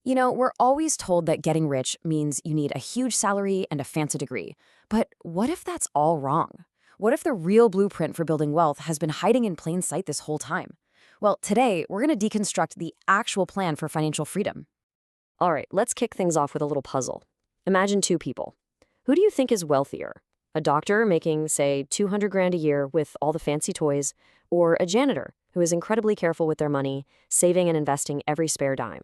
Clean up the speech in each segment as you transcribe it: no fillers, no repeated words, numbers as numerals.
We're always told that getting rich means you need a huge salary and a fancy degree. But what if that's all wrong? What if the real blueprint for building wealth has been hiding in plain sight this whole time? Well, today, we're going to deconstruct the actual plan for financial freedom. All right, let's kick things off with a little puzzle. Imagine two people. Who do you think is wealthier? A doctor making, say, 200 grand a year with all the fancy toys, or a janitor who is incredibly careful with their money, saving and investing every spare dime?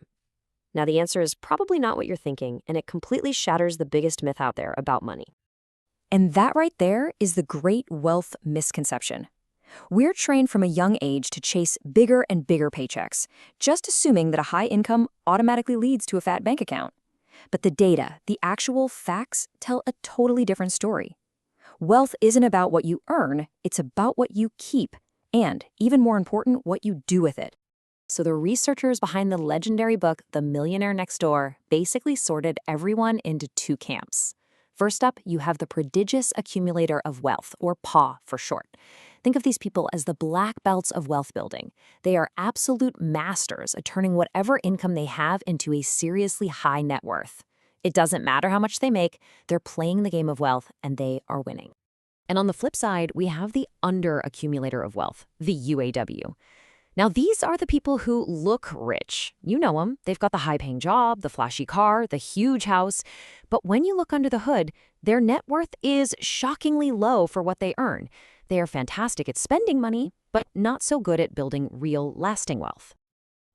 Now, the answer is probably not what you're thinking, and it completely shatters the biggest myth out there about money. And that right there is the great wealth misconception. We're trained from a young age to chase bigger and bigger paychecks, just assuming that a high income automatically leads to a fat bank account. But the data, the actual facts, tell a totally different story. Wealth isn't about what you earn, it's about what you keep, and, even more important, what you do with it. So the researchers behind the legendary book, The Millionaire Next Door, basically sorted everyone into two camps. First up, you have the Prodigious Accumulator of Wealth, or PAW for short. Think of these people as the black belts of wealth building. They are absolute masters at turning whatever income they have into a seriously high net worth. It doesn't matter how much they make, they're playing the game of wealth and they are winning. And on the flip side, we have the Under Accumulator of Wealth, the UAW. Now, these are the people who look rich. You know them. They've got the high-paying job, the flashy car, the huge house. But when you look under the hood, their net worth is shockingly low for what they earn. They are fantastic at spending money, but not so good at building real, lasting wealth.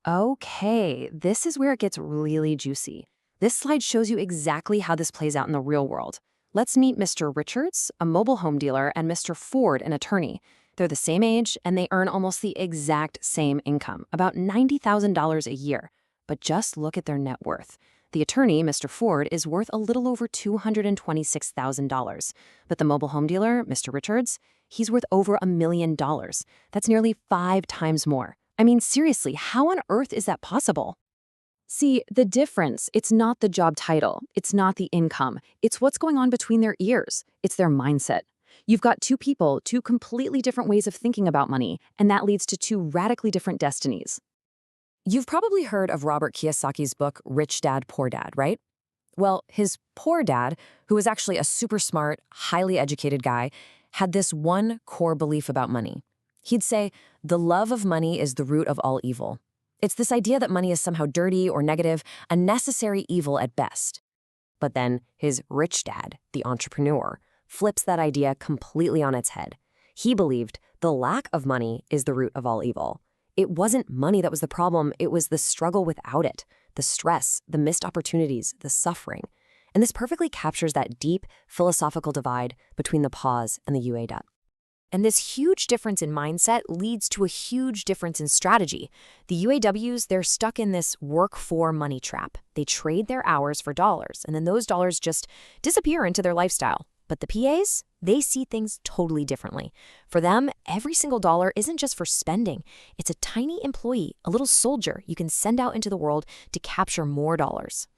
Okay, this is where it gets really juicy. This slide shows you exactly how this plays out in the real world. Let's meet Mr. Richards, a mobile home dealer, and Mr. Ford, an attorney. They're the same age, and they earn almost the exact same income, about $90,000 a year. But just look at their net worth. The attorney, Mr. Ford, is worth a little over $226,000. But the mobile home dealer, Mr. Richards, he's worth over $1 million. That's nearly 5 times more. I mean, seriously, how on earth is that possible? See, the difference, it's not the job title, it's not the income, it's what's going on between their ears, it's their mindset. You've got two people, two completely different ways of thinking about money, and that leads to two radically different destinies. You've probably heard of Robert Kiyosaki's book, Rich Dad, Poor Dad, right? Well, his poor dad, who was actually a super smart, highly educated guy, had this one core belief about money. He'd say, the love of money is the root of all evil. It's this idea that money is somehow dirty or negative, a necessary evil at best. But then his rich dad, the entrepreneur, flips that idea completely on its head. He believed the lack of money is the root of all evil. It wasn't money that was the problem, it was the struggle without it, the stress, the missed opportunities, the suffering. And this perfectly captures that deep philosophical divide between the pause and the UAW. And this huge difference in mindset leads to a huge difference in strategy. The UAWs, they're stuck in this work for money trap. They trade their hours for dollars, and then those dollars just disappear into their lifestyle. But the PAs, they see things totally differently. For them, every single dollar isn't just for spending. It's a tiny employee, a little soldier you can send out into the world to capture more dollars.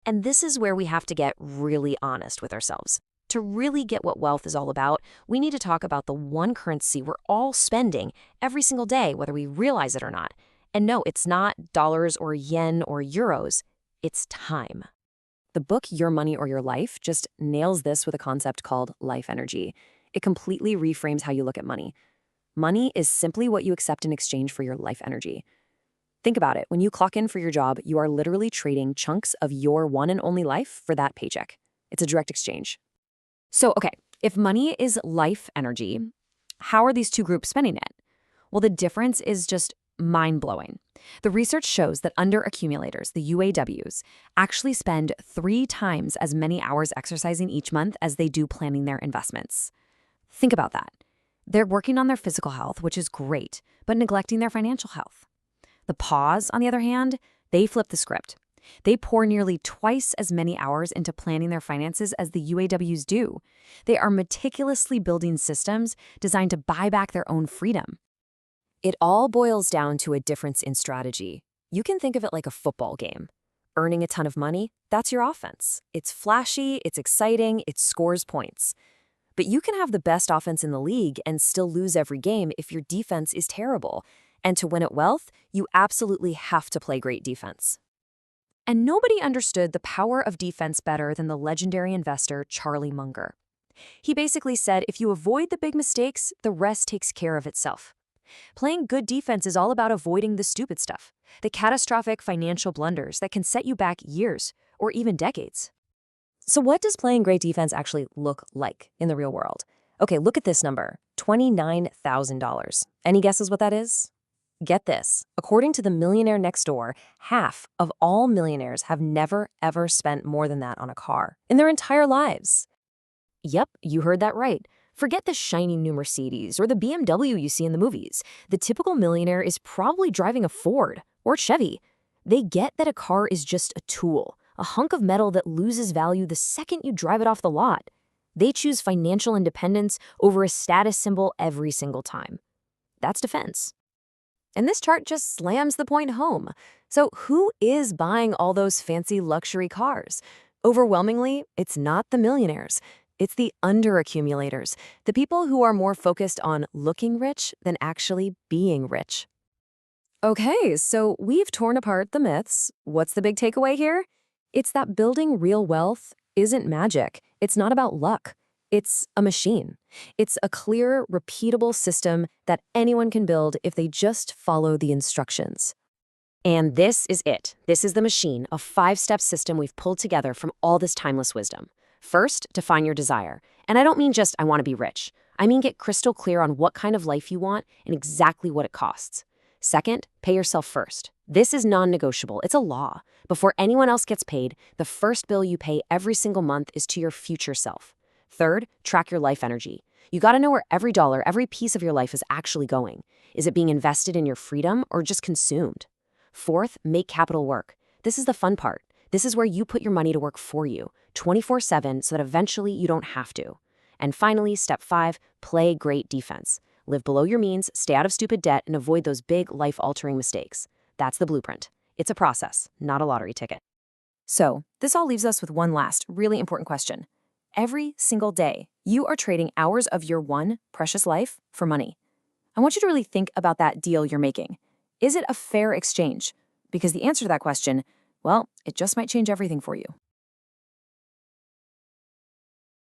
And this is where we have to get really honest with ourselves. To really get what wealth is all about, we need to talk about the one currency we're all spending every single day, whether we realize it or not. And no, it's not dollars or yen or euros. It's time. The book Your Money or Your Life just nails this with a concept called life energy. It completely reframes how you look at money. Money is simply what you accept in exchange for your life energy. Think about it. When you clock in for your job, you are literally trading chunks of your one and only life for that paycheck. It's a direct exchange. So, okay, if money is life energy, how are these two groups spending it? Well, the difference is just mind-blowing. The research shows that under accumulators, the UAWs, actually spend 3 times as many hours exercising each month as they do planning their investments. Think about that. They're working on their physical health, which is great, but neglecting their financial health. The pause, on the other hand, they flip the script. They pour nearly twice as many hours into planning their finances as the UAWs do. They are meticulously building systems designed to buy back their own freedom. It all boils down to a difference in strategy. You can think of it like a football game. Earning a ton of money, that's your offense. It's flashy, it's exciting, it scores points. But you can have the best offense in the league and still lose every game if your defense is terrible. And to win at wealth, you absolutely have to play great defense. And nobody understood the power of defense better than the legendary investor Charlie Munger. He basically said if you avoid the big mistakes, the rest takes care of itself. Playing good defense is all about avoiding the stupid stuff, the catastrophic financial blunders that can set you back years or even decades. So what does playing great defense actually look like in the real world? Okay, look at this number, $29,000. Any guesses what that is? Get this. According to the Millionaire Next Door, half of all millionaires have never, ever spent more than that on a car in their entire lives. Yep, you heard that right. Forget the shiny new Mercedes or the BMW you see in the movies. The typical millionaire is probably driving a Ford or Chevy. They get that a car is just a tool, a hunk of metal that loses value the second you drive it off the lot. They choose financial independence over a status symbol every single time. That's defense. And this chart just slams the point home. So who is buying all those fancy luxury cars? Overwhelmingly, it's not the millionaires. It's the under accumulators, the people who are more focused on looking rich than actually being rich. Okay, so we've torn apart the myths. What's the big takeaway here? It's that building real wealth isn't magic. It's not about luck. It's a machine. It's a clear, repeatable system that anyone can build if they just follow the instructions. And this is it. This is the machine, a 5-step system we've pulled together from all this timeless wisdom. First, define your desire. And I don't mean just I want to be rich. I mean get crystal clear on what kind of life you want and exactly what it costs. Second, pay yourself first. This is non-negotiable. It's a law. Before anyone else gets paid, the first bill you pay every single month is to your future self. Third, track your life energy. You got to know where every dollar, every piece of your life is actually going. Is it being invested in your freedom or just consumed? Fourth, make capital work. This is the fun part. This is where you put your money to work for you, 24/7, so that eventually you don't have to. And finally, step 5, play great defense. Live below your means, stay out of stupid debt, and avoid those big life-altering mistakes. That's the blueprint. It's a process, not a lottery ticket. So, this all leaves us with one last, really important question. Every single day, you are trading hours of your one precious life for money. I want you to really think about that deal you're making. Is it a fair exchange? Because the answer to that question, well, it just might change everything for you.